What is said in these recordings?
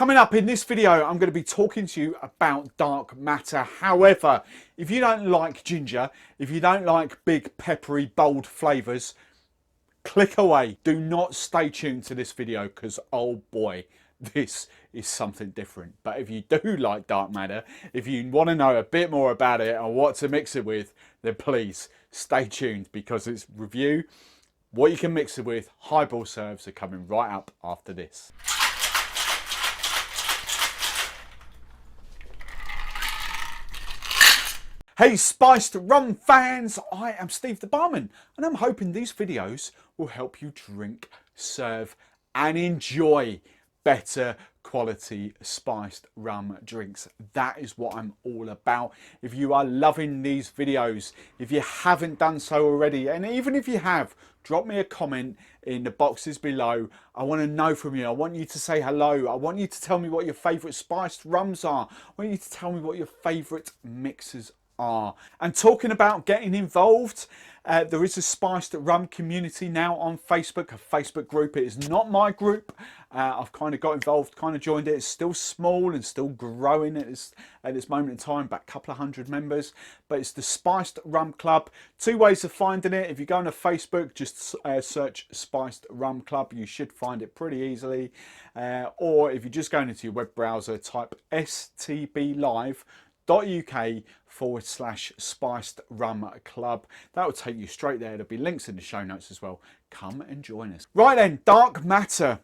Coming up in this video, I'm going to be talking to you about dark matter. However, if you don't like ginger, if you don't like big, peppery, bold flavours, click away. Do not stay tuned to this video because, oh boy, this is something different. But if you do like dark matter, if you want to know a bit more about it and what to mix it with, then please stay tuned because it's review, what you can mix it with, highball serves are coming right up after this. Hey Spiced Rum fans, I am Steve the Barman and I'm hoping these videos will help you drink, serve and enjoy better quality spiced rum drinks. That is what I'm all about. If you are loving these videos, if you haven't done so already, and even if you have, drop me a comment in the boxes below. I want to know from you. I want you to say hello. I want you to tell me what your favourite spiced rums are. I want you to tell me what your favourite mixers are. And talking about getting involved, there is a Spiced Rum community now on Facebook, a Facebook group. It is not my group. I've kind of got involved, kind of joined it. It's still small and still growing at this moment in time, about a couple of hundred members. But it's the Spiced Rum Club. Two ways of finding it. If you go on to Facebook, just search Spiced Rum Club. You should find it pretty easily. Or if you're just going into your web browser, type stblive.uk/Spiced Rum Club. That will take you straight there. There'll be links in the show notes as well. Come and join us. Right then, Dark Matter.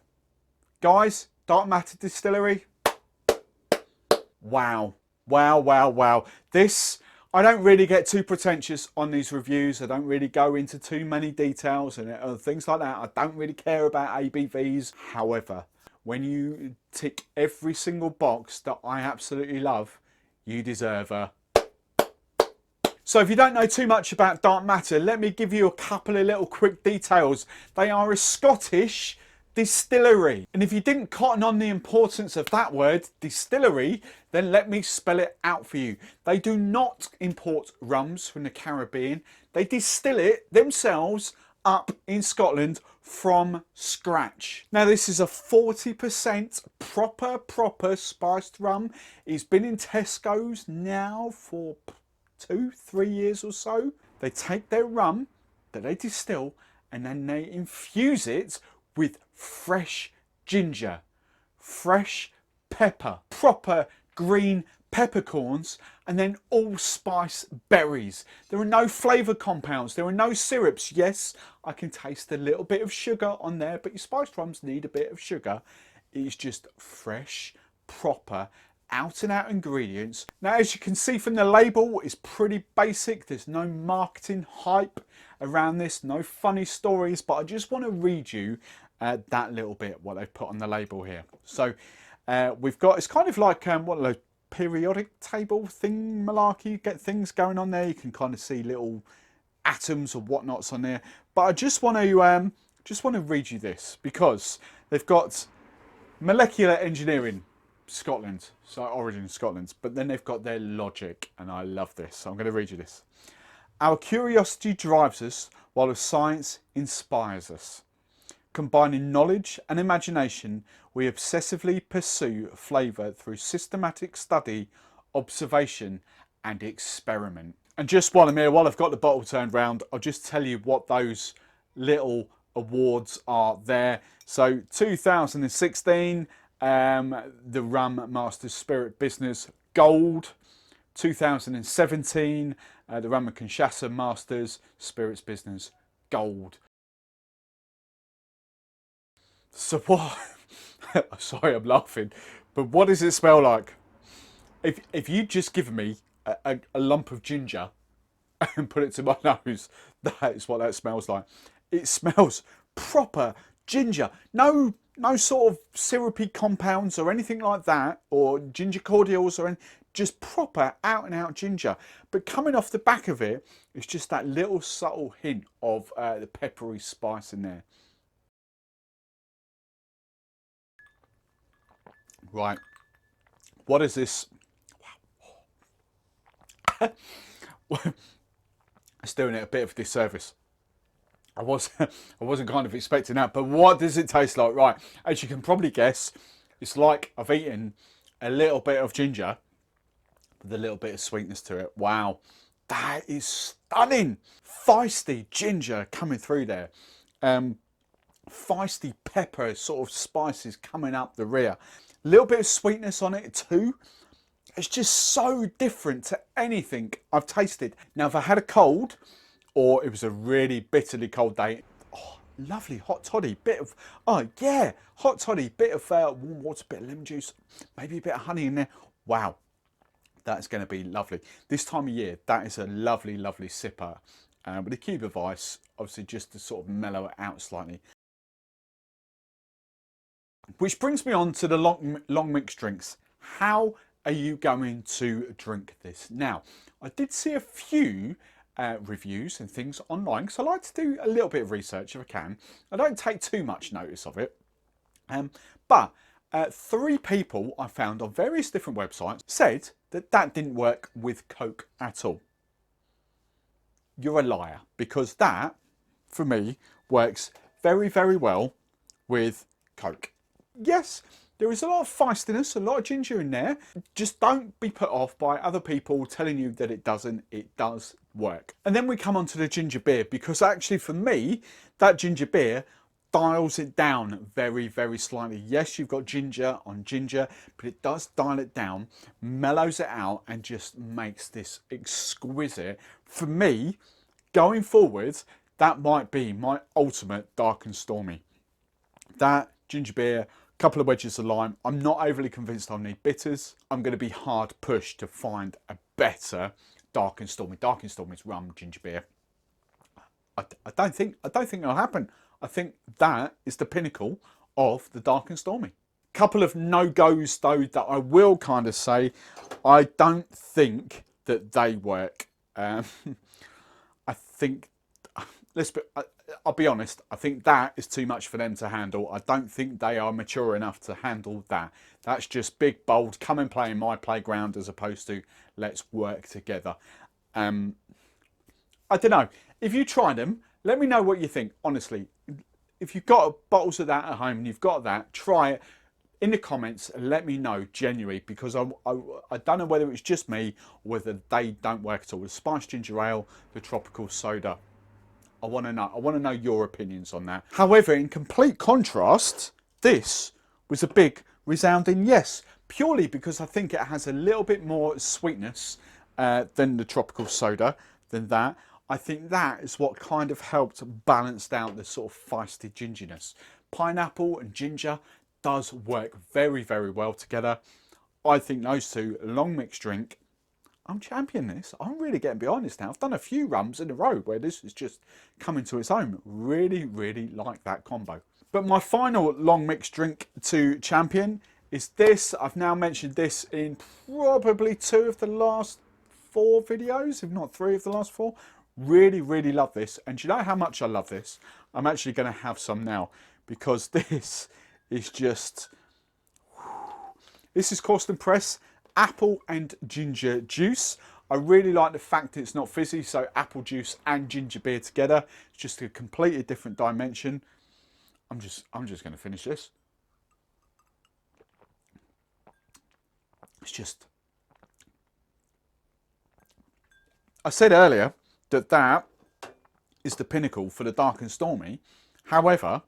Guys, Dark Matter Distillery. Wow. Wow, wow, wow. This, I don't really get too pretentious on these reviews. I don't really go into too many details and things like that. I don't really care about ABVs. However, when you tick every single box that I absolutely love, you deserve a... So if you don't know too much about Dark Matter, let me give you a couple of little quick details. They are a Scottish distillery. And if you didn't cotton on the importance of that word, distillery, then let me spell it out for you. They do not import rums from the Caribbean. They distill it themselves up in Scotland from scratch. Now this is a 40% proper spiced rum. It's been in Tesco's now for 2-3 years or so. They take their rum that they distill and then they infuse it with fresh ginger, fresh pepper, proper green peppercorns, and then allspice berries. There are no flavour compounds, there are no syrups. Yes, I can taste a little bit of sugar on there, but your spiced rums need a bit of sugar. It's just fresh, proper, out and out ingredients. Now, as you can see from the label, it's pretty basic. There's no marketing hype around this, no funny stories, but I just want to read you that little bit, what they've put on the label here. So we've got, it's kind of like what are those periodic table thing malarkey. You get things going on there. You can kind of see little atoms or whatnots on there. But I just want to read you this because they've got molecular engineering Scotland, so origin Scotland, but then they've got their logic, and I love this. So I'm going to read you this. Our curiosity drives us while the science inspires us. Combining knowledge and imagination, we obsessively pursue flavour through systematic study, observation and experiment. And just while I'm here, while I've got the bottle turned round, I'll just tell you what those little awards are there. So 2016, the Rum Masters Spirit Business Gold. 2017, the Rum and Kinshasa Masters Spirits Business Gold. So what, sorry I'm laughing, but what does it smell like? If you just give me a lump of ginger and put it to my nose, that is what that smells like. It smells proper ginger. No sort of syrupy compounds or anything like that, or ginger cordials or anything, just proper out and out ginger. But coming off the back of it, it's just that little subtle hint of the peppery spice in there. Right, what is this? Wow. It's doing it a bit of a disservice. I wasn't kind of expecting that, but what does it taste like? Right, as you can probably guess, It's like I've eaten a little bit of ginger with a little bit of sweetness to it. Wow, that is stunning. Feisty ginger coming through there. Feisty pepper sort of spices coming up the rear. A little bit of sweetness on it too. It's just so different to anything I've tasted. Now, if I had a cold or it was a really bitterly cold day, oh, lovely hot toddy, bit of, oh yeah, hot toddy, bit of warm water, bit of lemon juice, maybe a bit of honey in there. Wow, that's going to be lovely. This time of year, that is a lovely, lovely sipper with a cube of ice, obviously just to sort of mellow it out slightly. Which brings me on to the long mix drinks. How are you going to drink this? Now, I did see a few reviews and things online because I like to do a little bit of research if I can. I don't take too much notice of it. But 3 people I found on various different websites said that that didn't work with Coke at all. You're a liar, because that, for me, works very, very well with Coke. Yes, there is a lot of feistiness, a lot of ginger in there. Just don't be put off by other people telling you that it doesn't. It does work. And then we come on to the ginger beer, because actually for me, that ginger beer dials it down very, very slightly. Yes, you've got ginger on ginger, but it does dial it down, mellows it out, and just makes this exquisite. For me, going forward, that might be my ultimate dark and stormy. That ginger beer, couple of wedges of lime. I'm not overly convinced I'll need bitters. I'm going to be hard pushed to find a better dark and stormy. Dark and stormy is rum, ginger beer. I don't think it'll happen. I think that is the pinnacle of the dark and stormy. Couple of no-goes though that I will kind of say. I don't think that they work. I think, I'll be honest, I think that is too much for them to handle. I don't think they are mature enough to handle that. That's just big, bold, come and play in my playground, as opposed to let's work together. I don't know. If you try them, let me know what you think. Honestly, if you've got bottles of that at home and you've got that, try it in the comments and let me know genuinely, because I don't know whether it's just me or whether they don't work at all. The spiced ginger ale, the tropical soda. I want to know. I want to know your opinions on that. However, in complete contrast, this was a big resounding yes, purely because I think it has a little bit more sweetness than the tropical soda, than that. I think that is what kind of helped balance out the sort of feisty gingerness. Pineapple and ginger does work very, very well together. I think those two, long mixed drink, I'm championing this. I'm really getting behind this now. I've done a few rums in a row where this is just coming to its own. Really, really like that combo. But my final long mixed drink to champion is this. I've now mentioned this in probably 2 of the last 4 videos, if not 3 of the last 4. Really, really love this. And do you know how much I love this? I'm actually going to have some now, because this is just... This is Corsten Press apple and ginger juice. I really like the fact it's not fizzy, so apple juice and ginger beer together. It's just a completely different dimension. I'm just going to finish this. It's just... I said earlier that that is the pinnacle for the dark and stormy. However,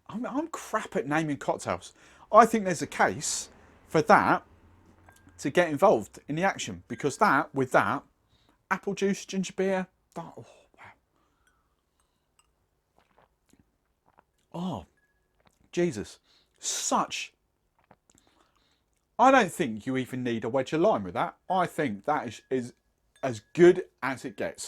I'm crap at naming cocktails. I think there's a case for that to get involved in the action, because that, with that, apple juice, ginger beer, that, oh, wow. Oh, Jesus. Such... I don't think you even need a wedge of lime with that. I think that is as good as it gets.